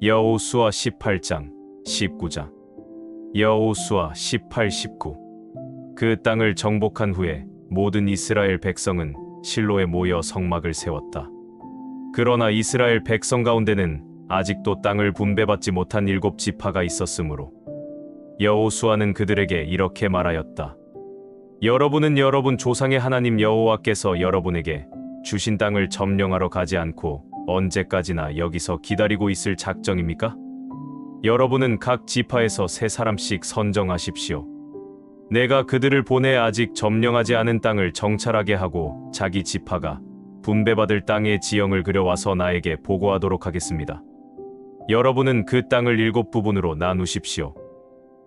여호수아 18장 19장. 여호수아 18, 19. 그 땅을 정복한 후에 모든 이스라엘 백성은 실로에 모여 성막을 세웠다. 그러나 이스라엘 백성 가운데는 아직도 땅을 분배받지 못한 7지파가 있었으므로 여호수아는 그들에게 이렇게 말하였다. 여러분은 여러분 조상의 하나님 여호와께서 여러분에게 주신 땅을 점령하러 가지 않고 언제까지나 여기서 기다리고 있을 작정입니까? 여러분은 각 지파에서 3사람씩 선정하십시오. 내가 그들을 보내 아직 점령하지 않은 땅을 정찰하게 하고 자기 지파가 분배받을 땅의 지형을 그려와서 나에게 보고하도록 하겠습니다. 여러분은 그 땅을 7부분으로 나누십시오.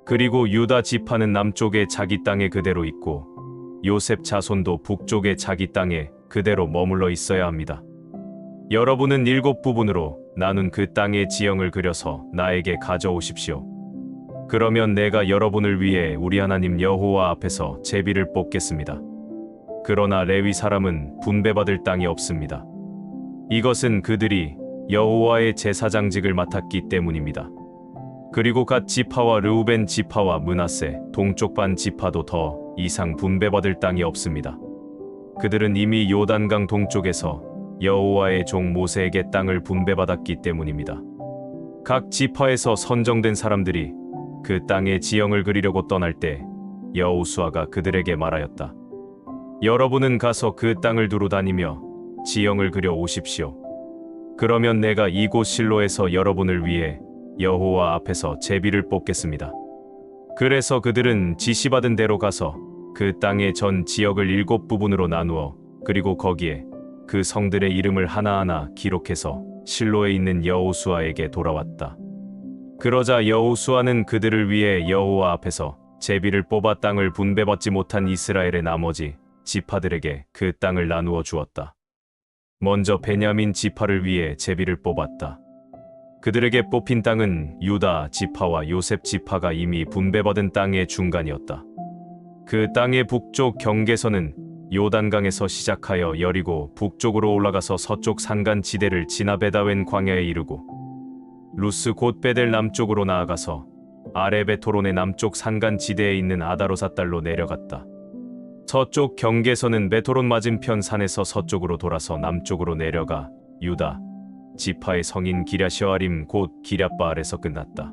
그리고 유다 지파는 남쪽에 자기 땅에 그대로 있고 요셉 자손도 북쪽에 자기 땅에 그대로 머물러 있어야 합니다. 여러분은 7부분으로 나눈 그 땅의 지형을 그려서 나에게 가져오십시오. 그러면 내가 여러분을 위해 우리 하나님 여호와 앞에서 제비를 뽑겠습니다. 그러나 레위 사람은 분배받을 땅이 없습니다. 이것은 그들이 여호와의 제사장직을 맡았기 때문입니다. 그리고 갓 지파와 르우벤 지파와 므낫세 동쪽 반 지파도 더 이상 분배받을 땅이 없습니다. 그들은 이미 요단강 동쪽에서 여호와의 종 모세에게 땅을 분배받았기 때문입니다. 각 지파에서 선정된 사람들이 그 땅의 지형을 그리려고 떠날 때 여호수아가 그들에게 말하였다. 여러분은 가서 그 땅을 두루 다니며 지형을 그려 오십시오. 그러면 내가 이곳 실로에서 여러분을 위해 여호와 앞에서 제비를 뽑겠습니다. 그래서 그들은 지시받은 대로 가서 그 땅의 전 지역을 7부분으로 나누어 그리고 거기에 그 성들의 이름을 하나하나 기록해서 실로에 있는 여호수아에게 돌아왔다. 그러자 여호수아는 그들을 위해 여호와 앞에서 제비를 뽑아 땅을 분배받지 못한 이스라엘의 나머지 지파들에게 그 땅을 나누어 주었다. 먼저 베냐민 지파를 위해 제비를 뽑았다. 그들에게 뽑힌 땅은 유다 지파와 요셉 지파가 이미 분배받은 땅의 중간이었다. 그 땅의 북쪽 경계선은 요단강에서 시작하여 여리고 북쪽으로 올라가서 서쪽 산간 지대를 지나 베다웬 광야에 이르고 루스 곧 베델 남쪽으로 나아가서 아레베토론의 남쪽 산간 지대에 있는 아다로사 딸로 내려갔다. 서쪽 경계선은 베토론 맞은편 산에서 서쪽으로 돌아서 남쪽으로 내려가 유다 지파의 성인 기랴시오아림 곧 기랴바알에서 끝났다.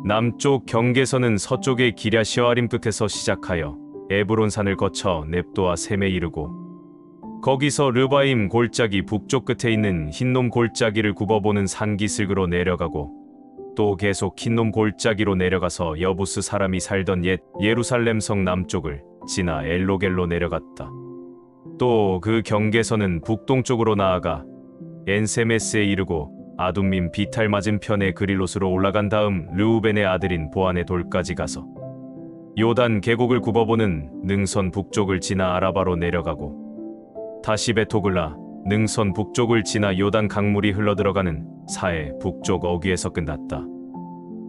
남쪽 경계선은 서쪽의 기랴시오아림 끝에서 시작하여 에브론산을 거쳐 넵도와 셈에 이르고 거기서 르바임 골짜기 북쪽 끝에 있는 흰놈 골짜기를 굽어보는 산기슭으로 내려가고 또 계속 흰놈 골짜기로 내려가서 여부스 사람이 살던 옛 예루살렘 성 남쪽을 지나 엘로겔로 내려갔다. 또 그 경계선은 북동쪽으로 나아가 엔세메스에 이르고 아둠민 비탈 맞은편의 그릴롯으로 올라간 다음 르우벤의 아들인 보안의 돌까지 가서 요단 계곡을 굽어보는 능선 북쪽을 지나 아라바로 내려가고 다시 베토글라 능선 북쪽을 지나 요단 강물이 흘러들어가는 사해 북쪽 어귀에서 끝났다.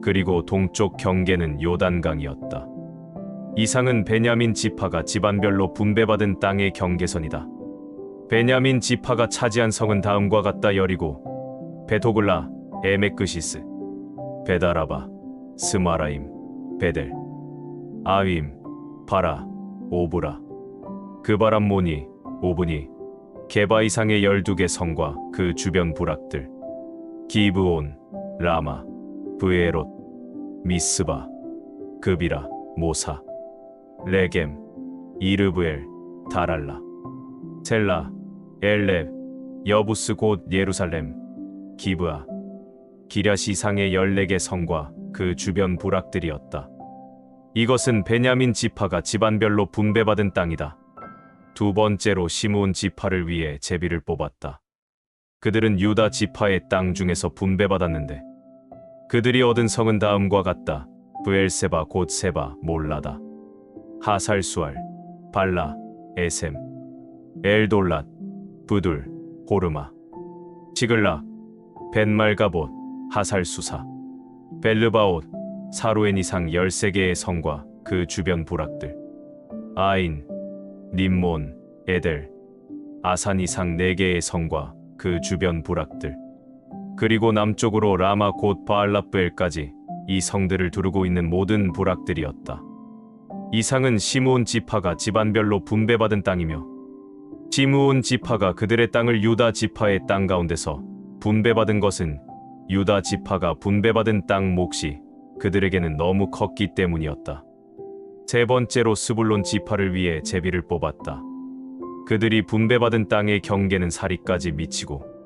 그리고 동쪽 경계는 요단강이었다. 이상은 베냐민 지파가 집안별로 분배받은 땅의 경계선이다. 베냐민 지파가 차지한 성은 다음과 같다. 여리고, 베토글라, 에메크시스, 베다라바, 스마라임, 베델, 아윈, 바라, 오브라, 그바람모니, 오브니, 게바 이상의 12개 성과 그 주변 부락들, 기브온, 라마, 브에롯, 미스바, 그비라, 모사, 레겜, 이르브엘, 다랄라, 셀라, 엘렙, 여부스 곧 예루살렘, 기브아, 기랴시상의 14개 성과 그 주변 부락들이었다. 이것은 베냐민 지파가 집안별로 분배받은 땅이다. 두 번째로 시므온 지파를 위해 제비를 뽑았다. 그들은 유다 지파의 땅 중에서 분배받았는데 그들이 얻은 성은 다음과 같다. 브엘세바 곧 세바 몰라다, 하살수알, 발라, 에셈, 엘돌랏, 부둘, 호르마, 지글락, 벤말가봇, 하살수사, 벨르바옷, 사루엔 이상 13개의 성과 그 주변 부락들, 아인, 림몬, 에델, 아산 이상 4개의 성과 그 주변 부락들, 그리고 남쪽으로 라마 곧 바알라브엘까지 이 성들을 두르고 있는 모든 부락들이었다. 이상은 시므온 지파가 집안별로 분배받은 땅이며 시므온 지파가 그들의 땅을 유다 지파의 땅 가운데서 분배받은 것은 유다 지파가 분배받은 땅 몫이 그들에게는 너무 컸기 때문이었다. 세 번째로 스불론 지파를 위해 제비를 뽑았다. 그들이 분배받은 땅의 경계는 사리까지 미치고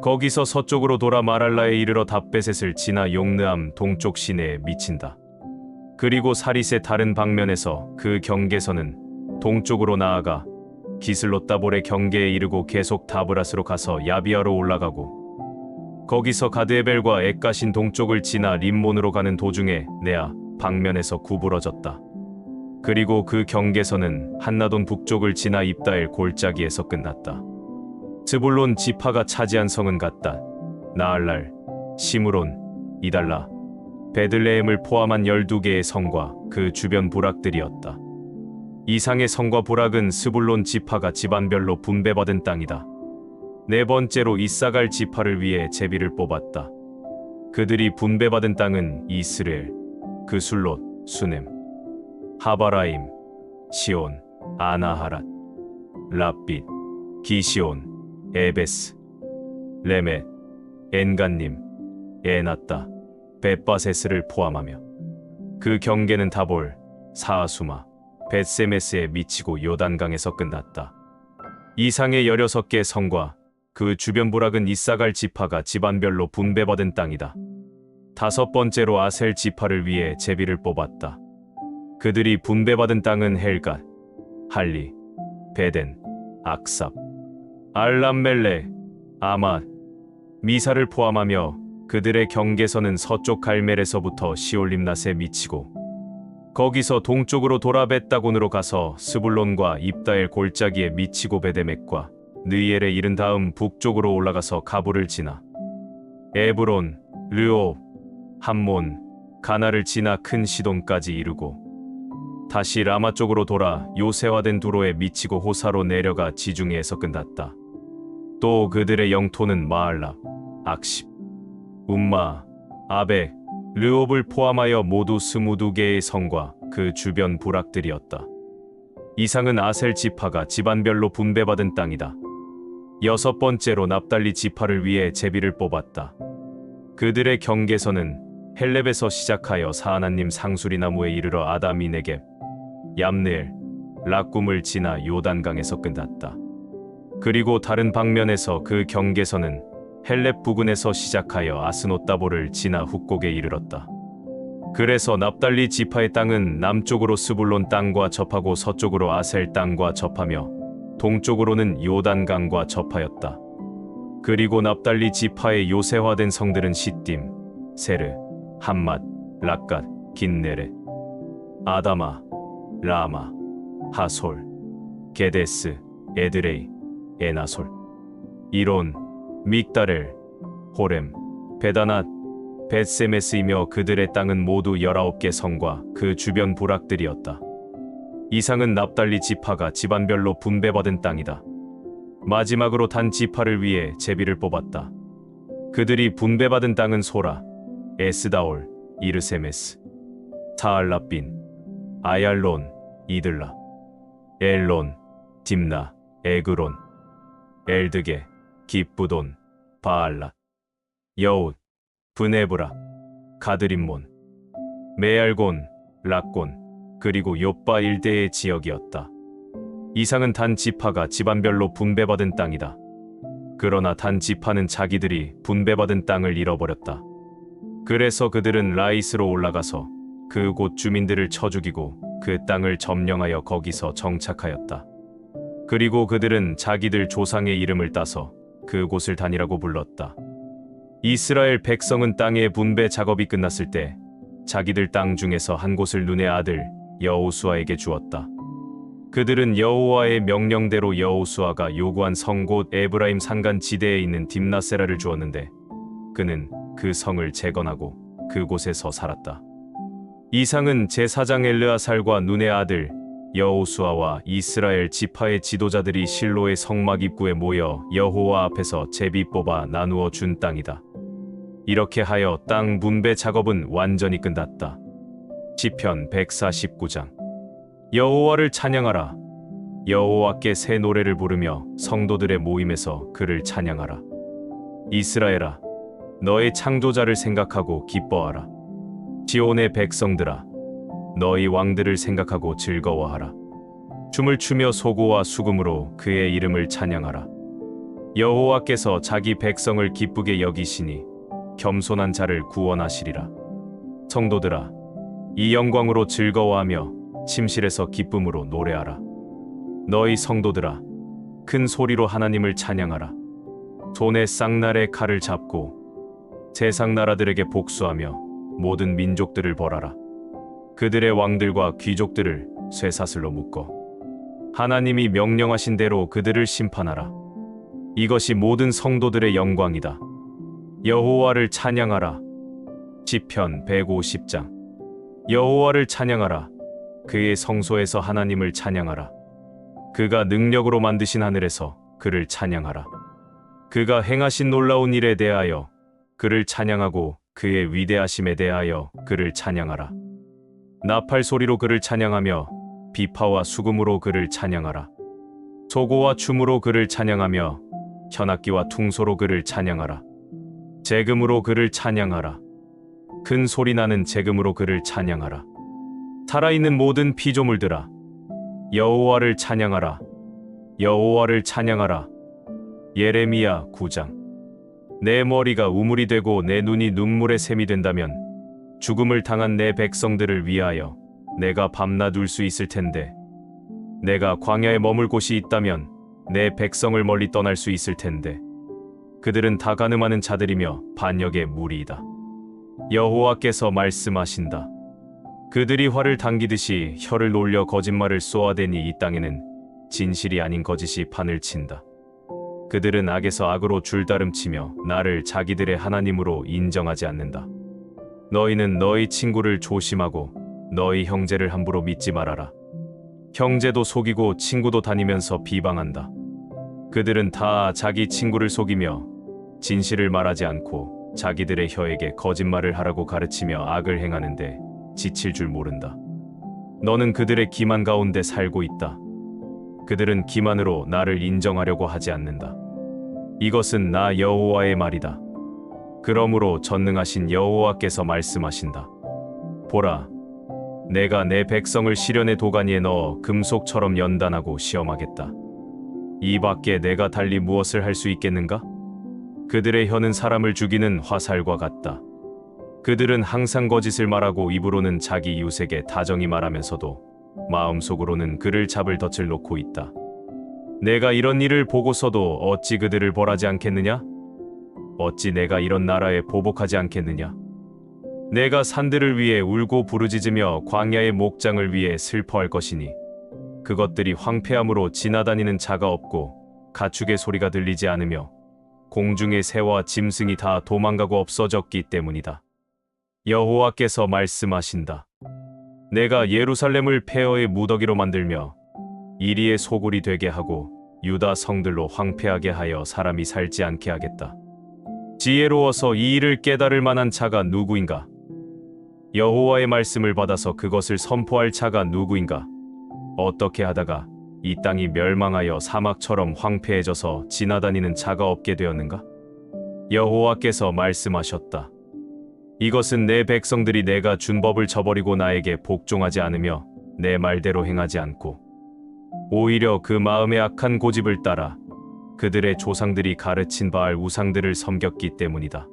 거기서 서쪽으로 돌아 마랄라에 이르러 답베셋을 지나 용느암 동쪽 시내에 미친다. 그리고 사릿의 다른 방면에서 그 경계선은 동쪽으로 나아가 기슬롯다볼의 경계에 이르고 계속 다브라스로 가서 야비아로 올라가고 거기서 가드에벨과 엑가신 동쪽을 지나 림몬으로 가는 도중에 네아 방면에서 구부러졌다. 그리고 그 경계선은 한나돈 북쪽을 지나 입다엘 골짜기에서 끝났다. 스불론 지파가 차지한 성은 같다. 나알랄, 시므론, 이달라, 베들레헴을 포함한 12개의 성과 그 주변 부락들이었다. 이상의 성과 부락은 스불론 지파가 집안별로 분배받은 땅이다. 네 번째로 이사갈 지파를 위해 제비를 뽑았다. 그들이 분배받은 땅은 이스라엘, 그술롯, 수넴, 하바라임, 시온, 아나하랏, 랍빗, 기시온, 에베스, 레멧, 엔간님, 에낫다, 벳바세스를 포함하며 그 경계는 다볼, 사하수마, 벳세메스에 미치고 요단강에서 끝났다. 이상의 16개 성과 그 주변 부락은 이사갈 지파가 집안별로 분배받은 땅이다. 다섯 번째로 아셀 지파를 위해 제비를 뽑았다. 그들이 분배받은 땅은 헬갓, 할리, 베덴, 악삽, 알람멜레, 아맛, 미사를 포함하며 그들의 경계선은 서쪽 갈멜에서부터 시올림낫에 미치고 거기서 동쪽으로 돌아 벳다곤으로 가서 스불론과 입다엘 골짜기에 미치고 베데맥과 느이엘에 이른 다음 북쪽으로 올라가서 가불을 지나 에브론, 르옵, 함몬, 가나를 지나 큰 시돈까지 이르고 다시 라마 쪽으로 돌아 요새화된 두로에 미치고 호사로 내려가 지중해에서 끝났다. 또 그들의 영토는 마알라, 악십, 움마, 아벡, 르옵을 포함하여 모두 22개의 성과 그 주변 부락들이었다. 이상은 아셀 지파가 집안별로 분배받은 땅이다. 여섯 번째로 납달리 지파를 위해 제비를 뽑았다. 그들의 경계선은 헬렙에서 시작하여 사하나님 상수리 나무에 이르러 아다미 네겝, 얌느엘, 락꿈을 지나 요단강에서 끝났다. 그리고 다른 방면에서 그 경계선은 헬렙 부근에서 시작하여 아스노따볼을 지나 훅곡에 이르렀다. 그래서 납달리 지파의 땅은 남쪽으로 스불론 땅과 접하고 서쪽으로 아셀 땅과 접하며 동쪽으로는 요단강과 접하였다. 그리고 납달리 지파의 요새화된 성들은 시딤, 세르, 함맛, 락갓, 긴네레, 아다마, 라마, 하솔, 게데스, 에드레이, 에나솔, 이론, 믹다렐, 호렘, 베다낫, 벳세메스이며 그들의 땅은 모두 19개 성과 그 주변 부락들이었다. 이상은 납달리 지파가 집안별로 분배받은 땅이다. 마지막으로 단 지파를 위해 제비를 뽑았다. 그들이 분배받은 땅은 소라, 에스다올, 이르세메스, 타알라빈, 아얄론, 이들라, 엘론, 딥나, 에그론, 엘드게, 기쁘돈, 바알랏, 여웃, 브네브라, 가드림몬, 메알곤, 락곤, 그리고 욥바 일대의 지역이었다. 이상은 단 지파가 집안별로 분배받은 땅이다. 그러나 단 지파는 자기들이 분배받은 땅을 잃어버렸다. 그래서 그들은 라이스로 올라가서 그곳 주민들을 쳐 죽이고 그 땅을 점령하여 거기서 정착하였다. 그리고 그들은 자기들 조상의 이름을 따서 그곳을 단이라고 불렀다. 이스라엘 백성은 땅의 분배 작업이 끝났을 때 자기들 땅 중에서 한 곳을 눈의 아들 여호수아에게 주었다. 그들은 여호와의 명령대로 여호수아가 요구한 성 곧 에브라임 산간 지대에 있는 딥나세라를 주었는데 그는 그 성을 재건하고 그곳에서 살았다. 이상은 제사장 엘르아살과 눈의 아들 여호수아와 이스라엘 지파의 지도자들이 실로의 성막 입구에 모여 여호와 앞에서 제비 뽑아 나누어 준 땅이다. 이렇게 하여 땅 분배 작업은 완전히 끝났다. 시편 149장. 여호와를 찬양하라. 여호와께 새 노래를 부르며 성도들의 모임에서 그를 찬양하라. 이스라엘아, 너의 창조자를 생각하고 기뻐하라. 지온의 백성들아, 너희 왕들을 생각하고 즐거워하라. 춤을 추며 소고와 수금으로 그의 이름을 찬양하라. 여호와께서 자기 백성을 기쁘게 여기시니 겸손한 자를 구원하시리라. 성도들아, 이 영광으로 즐거워하며 침실에서 기쁨으로 노래하라. 너희 성도들아, 큰 소리로 하나님을 찬양하라. 손에 쌍날의 칼을 잡고 세상 나라들에게 복수하며 모든 민족들을 벌하라. 그들의 왕들과 귀족들을 쇠사슬로 묶어 하나님이 명령하신 대로 그들을 심판하라. 이것이 모든 성도들의 영광이다. 여호와를 찬양하라. 시편 150장. 여호와를 찬양하라. 그의 성소에서 하나님을 찬양하라. 그가 능력으로 만드신 하늘에서 그를 찬양하라. 그가 행하신 놀라운 일에 대하여 그를 찬양하고 그의 위대하심에 대하여 그를 찬양하라. 나팔 소리로 그를 찬양하며 비파와 수금으로 그를 찬양하라. 소고와 춤으로 그를 찬양하며 현악기와 퉁소로 그를 찬양하라. 재금으로 그를 찬양하라. 큰 소리 나는 재금으로 그를 찬양하라. 살아있는 모든 피조물들아, 여호와를 찬양하라. 여호와를 찬양하라. 예레미야 9장. 내 머리가 우물이 되고 내 눈이 눈물의 샘이 된다면 죽음을 당한 내 백성들을 위하여 내가 밤낮 울 수 있을 텐데, 내가 광야에 머물 곳이 있다면 내 백성을 멀리 떠날 수 있을 텐데, 그들은 다 가늠하는 자들이며 반역의 무리이다. 여호와께서 말씀하신다. 그들이 활을 당기듯이 혀를 놀려 거짓말을 쏘아대니 이 땅에는 진실이 아닌 거짓이 판을 친다. 그들은 악에서 악으로 줄다름치며 나를 자기들의 하나님으로 인정하지 않는다. 너희는 너희 친구를 조심하고 너희 형제를 함부로 믿지 말아라. 형제도 속이고 친구도 다니면서 비방한다. 그들은 다 자기 친구를 속이며 진실을 말하지 않고 자기들의 혀에게 거짓말을 하라고 가르치며 악을 행하는데 지칠 줄 모른다. 너는 그들의 기만 가운데 살고 있다. 그들은 기만으로 나를 인정하려고 하지 않는다. 이것은 나 여호와의 말이다. 그러므로 전능하신 여호와께서 말씀하신다. 보라, 내가 내 백성을 시련의 도가니에 넣어 금속처럼 연단하고 시험하겠다. 이 밖에 내가 달리 무엇을 할 수 있겠는가? 그들의 혀는 사람을 죽이는 화살과 같다. 그들은 항상 거짓을 말하고 입으로는 자기 이웃에게 다정히 말하면서도 마음속으로는 그를 잡을 덫을 놓고 있다. 내가 이런 일을 보고서도 어찌 그들을 벌하지 않겠느냐? 어찌 내가 이런 나라에 보복하지 않겠느냐? 내가 산들을 위해 울고 부르짖으며 광야의 목장을 위해 슬퍼할 것이니 그것들이 황폐함으로 지나다니는 자가 없고 가축의 소리가 들리지 않으며 공중의 새와 짐승이 다 도망가고 없어졌기 때문이다. 여호와께서 말씀하신다. 내가 예루살렘을 폐허의 무더기로 만들며 이리의 소굴이 되게 하고 유다 성들로 황폐하게 하여 사람이 살지 않게 하겠다. 지혜로워서 이 일을 깨달을 만한 자가 누구인가? 여호와의 말씀을 받아서 그것을 선포할 자가 누구인가? 어떻게 하다가 이 땅이 멸망하여 사막처럼 황폐해져서 지나다니는 자가 없게 되었는가? 여호와께서 말씀하셨다. 이것은 내 백성들이 내가 준 법을 저버리고 나에게 복종하지 않으며 내 말대로 행하지 않고 오히려 그 마음의 악한 고집을 따라 그들의 조상들이 가르친 바알 우상들을 섬겼기 때문이다.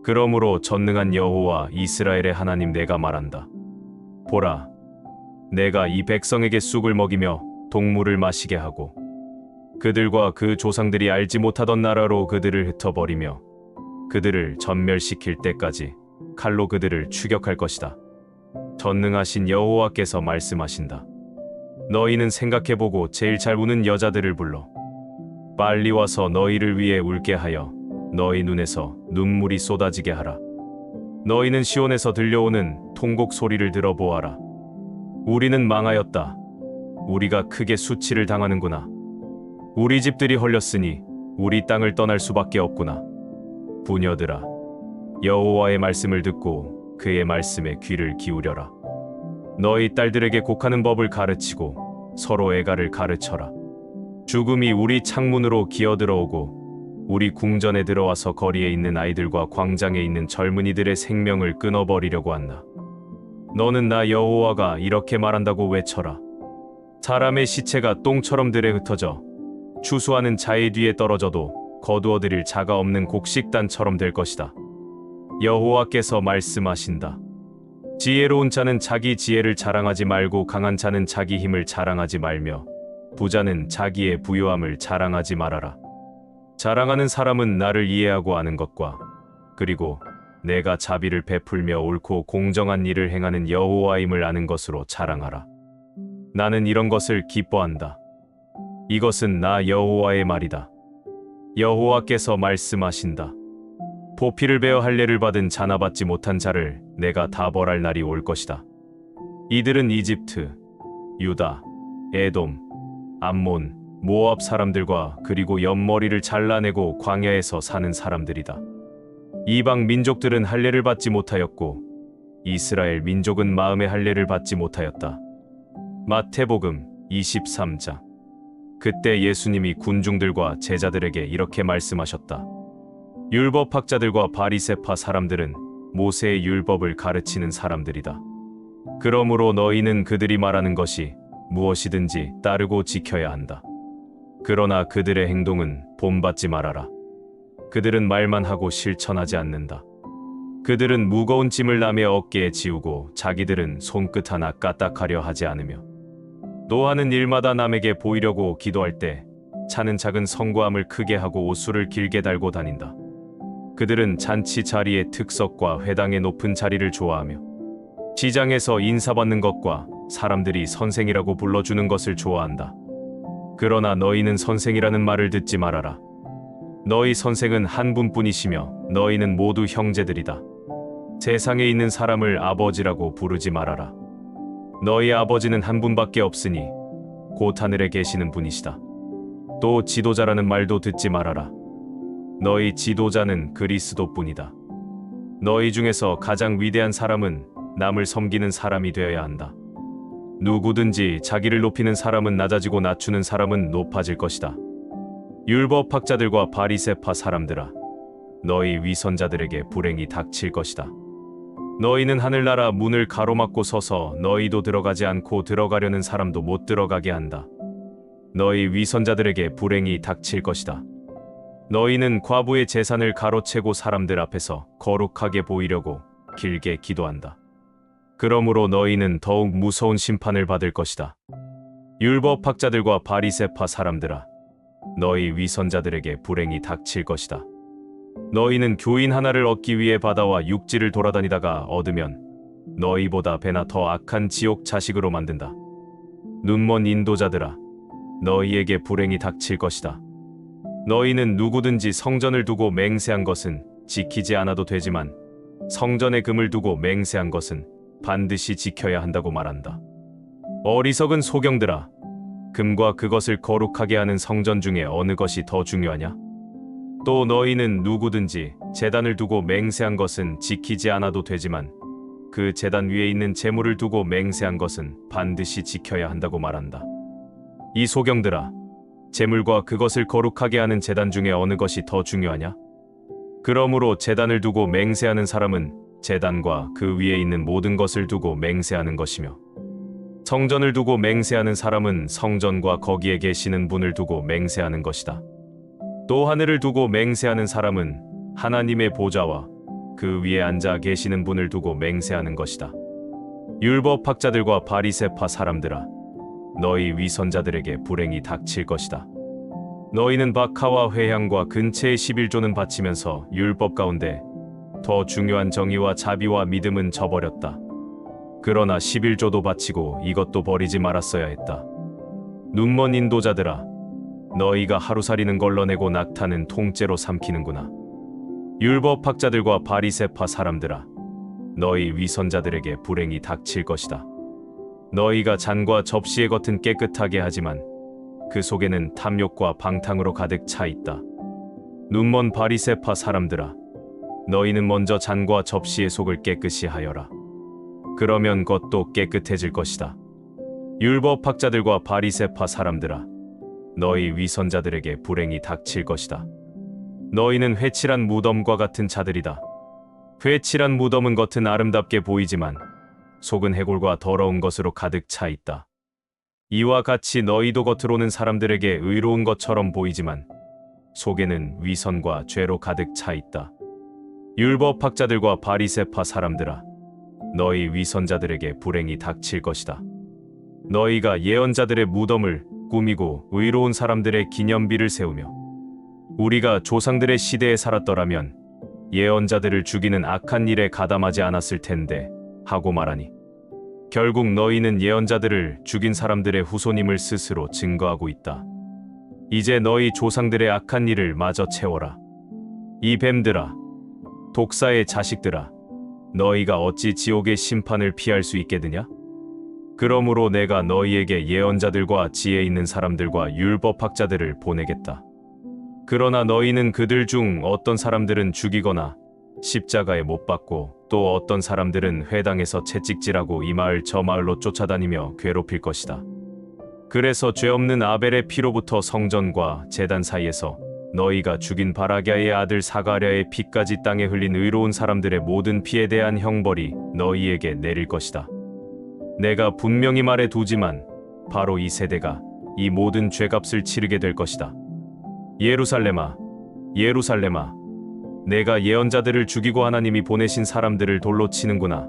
그러므로 전능한 여호와 이스라엘의 하나님 내가 말한다. 보라, 내가 이 백성에게 쑥을 먹이며 동물을 마시게 하고 그들과 그 조상들이 알지 못하던 나라로 그들을 흩어버리며 그들을 전멸시킬 때까지 칼로 그들을 추격할 것이다. 전능하신 여호와께서 말씀하신다. 너희는 생각해보고 제일 잘 우는 여자들을 불러 빨리 와서 너희를 위해 울게 하여 너희 눈에서 눈물이 쏟아지게 하라. 너희는 시온에서 들려오는 통곡 소리를 들어보아라. 우리는 망하였다. 우리가 크게 수치를 당하는구나. 우리 집들이 헐렸으니 우리 땅을 떠날 수밖에 없구나. 부녀들아, 여호와의 말씀을 듣고 그의 말씀에 귀를 기울여라. 너희 딸들에게 곡하는 법을 가르치고 서로 애가를 가르쳐라. 죽음이 우리 창문으로 기어들어오고 우리 궁전에 들어와서 거리에 있는 아이들과 광장에 있는 젊은이들의 생명을 끊어버리려고 한다. 너는 나 여호와가 이렇게 말한다고 외쳐라. 사람의 시체가 똥처럼 들에 흩어져 추수하는 자의 뒤에 떨어져도 거두어들일 자가 없는 곡식단처럼 될 것이다. 여호와께서 말씀하신다. 지혜로운 자는 자기 지혜를 자랑하지 말고 강한 자는 자기 힘을 자랑하지 말며 부자는 자기의 부유함을 자랑하지 말아라. 자랑하는 사람은 나를 이해하고 아는 것과 그리고 내가 자비를 베풀며 옳고 공정한 일을 행하는 여호와임을 아는 것으로 자랑하라. 나는 이런 것을 기뻐한다. 이것은 나 여호와의 말이다. 여호와께서 말씀하신다. 보피를 베어 할례를 받은 자나 받지 못한 자를 내가 다 벌할 날이 올 것이다. 이들은 이집트, 유다, 에돔, 암몬, 모압 사람들과 그리고 옆머리를 잘라내고 광야에서 사는 사람들이다. 이방 민족들은 할례를 받지 못하였고 이스라엘 민족은 마음의 할례를 받지 못하였다. 마태복음 23장. 그때 예수님이 군중들과 제자들에게 이렇게 말씀하셨다. 율법학자들과 바리새파 사람들은 모세의 율법을 가르치는 사람들이다. 그러므로 너희는 그들이 말하는 것이 무엇이든지 따르고 지켜야 한다. 그러나 그들의 행동은 본받지 말아라. 그들은 말만 하고 실천하지 않는다. 그들은 무거운 짐을 남의 어깨에 지우고 자기들은 손끝 하나 까딱하려 하지 않으며 또 하는 일마다 남에게 보이려고 기도할 때 차는 작은 성과함을 크게 하고 옷수를 길게 달고 다닌다. 그들은 잔치 자리의 특석과 회당의 높은 자리를 좋아하며 시장에서 인사받는 것과 사람들이 선생이라고 불러주는 것을 좋아한다. 그러나 너희는 선생이라는 말을 듣지 말아라. 너희 선생은 한 분뿐이시며 너희는 모두 형제들이다. 세상에 있는 사람을 아버지라고 부르지 말아라. 너희 아버지는 한 분밖에 없으니 곧 하늘에 계시는 분이시다. 또 지도자라는 말도 듣지 말아라. 너희 지도자는 그리스도뿐이다. 너희 중에서 가장 위대한 사람은 남을 섬기는 사람이 되어야 한다. 누구든지 자기를 높이는 사람은 낮아지고 낮추는 사람은 높아질 것이다. 율법학자들과 바리새파 사람들아, 너희 위선자들에게 불행이 닥칠 것이다. 너희는 하늘나라 문을 가로막고 서서 너희도 들어가지 않고 들어가려는 사람도 못 들어가게 한다. 너희 위선자들에게 불행이 닥칠 것이다. 너희는 과부의 재산을 가로채고 사람들 앞에서 거룩하게 보이려고 길게 기도한다. 그러므로 너희는 더욱 무서운 심판을 받을 것이다. 율법학자들과 바리새파 사람들아, 너희 위선자들에게 불행이 닥칠 것이다. 너희는 교인 하나를 얻기 위해 바다와 육지를 돌아다니다가 얻으면 너희보다 배나 더 악한 지옥 자식으로 만든다. 눈먼 인도자들아, 너희에게 불행이 닥칠 것이다. 너희는 누구든지 성전을 두고 맹세한 것은 지키지 않아도 되지만 성전에 금을 두고 맹세한 것은 반드시 지켜야 한다고 말한다. 어리석은 소경들아, 금과 그것을 거룩하게 하는 성전 중에 어느 것이 더 중요하냐? 또 너희는 누구든지 제단을 두고 맹세한 것은 지키지 않아도 되지만 그 제단 위에 있는 제물을 두고 맹세한 것은 반드시 지켜야 한다고 말한다. 이 소경들아, 제물과 그것을 거룩하게 하는 제단 중에 어느 것이 더 중요하냐? 그러므로 제단을 두고 맹세하는 사람은 제단과 그 위에 있는 모든 것을 두고 맹세하는 것이며 성전을 두고 맹세하는 사람은 성전과 거기에 계시는 분을 두고 맹세하는 것이다. 또 하늘을 두고 맹세하는 사람은 하나님의 보좌와 그 위에 앉아 계시는 분을 두고 맹세하는 것이다. 율법학자들과 바리새파 사람들아, 너희 위선자들에게 불행이 닥칠 것이다. 너희는 박하와 회향과 근체의 11조는 바치면서 율법 가운데 더 중요한 정의와 자비와 믿음은 저버렸다. 그러나 11조도 바치고 이것도 버리지 말았어야 했다. 눈먼 인도자들아, 너희가 하루살이는 걸러내고 낙타는 통째로 삼키는구나. 율법학자들과 바리새파 사람들아, 너희 위선자들에게 불행이 닥칠 것이다. 너희가 잔과 접시의 겉은 깨끗하게 하지만 그 속에는 탐욕과 방탕으로 가득 차 있다. 눈먼 바리새파 사람들아, 너희는 먼저 잔과 접시의 속을 깨끗이 하여라. 그러면 겉도 깨끗해질 것이다. 율법학자들과 바리새파 사람들아, 너희 위선자들에게 불행이 닥칠 것이다. 너희는 회칠한 무덤과 같은 자들이다. 회칠한 무덤은 겉은 아름답게 보이지만 속은 해골과 더러운 것으로 가득 차 있다. 이와 같이 너희도 겉으로는 사람들에게 의로운 것처럼 보이지만 속에는 위선과 죄로 가득 차 있다. 율법학자들과 바리새파 사람들아, 너희 위선자들에게 불행이 닥칠 것이다. 너희가 예언자들의 무덤을 꾸미고 의로운 사람들의 기념비를 세우며 우리가 조상들의 시대에 살았더라면 예언자들을 죽이는 악한 일에 가담하지 않았을 텐데 하고 말하니, 결국 너희는 예언자들을 죽인 사람들의 후손임을 스스로 증거하고 있다. 이제 너희 조상들의 악한 일을 마저 채워라. 이 뱀들아, 독사의 자식들아, 너희가 어찌 지옥의 심판을 피할 수 있겠느냐? 그러므로 내가 너희에게 예언자들과 지혜 있는 사람들과 율법학자들을 보내겠다. 그러나 너희는 그들 중 어떤 사람들은 죽이거나 십자가에 못 박고 또 어떤 사람들은 회당에서 채찍질하고 이 마을 저 마을로 쫓아다니며 괴롭힐 것이다. 그래서 죄 없는 아벨의 피로부터 성전과 제단 사이에서 너희가 죽인 바라기아의 아들 사가랴의 피까지 땅에 흘린 의로운 사람들의 모든 피에 대한 형벌이 너희에게 내릴 것이다. 내가 분명히 말해 두지만 바로 이 세대가 이 모든 죄값을 치르게 될 것이다. 예루살렘아, 예루살렘아, 내가 예언자들을 죽이고 하나님이 보내신 사람들을 돌로 치는구나.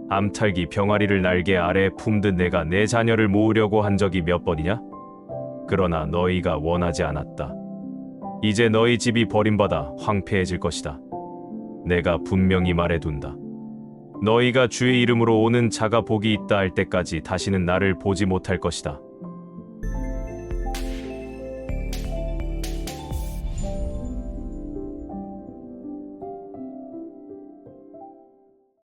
암탉이 병아리를 날개 아래에 품듯 내가 내 자녀를 모으려고 한 적이 몇 번이냐? 그러나 너희가 원하지 않았다. 이제 너희 집이 버림받아 황폐해질 것이다. 내가 분명히 말해둔다. 너희가 주의 이름으로 오는 자가 복이 있다 할 때까지 다시는 나를 보지 못할 것이다.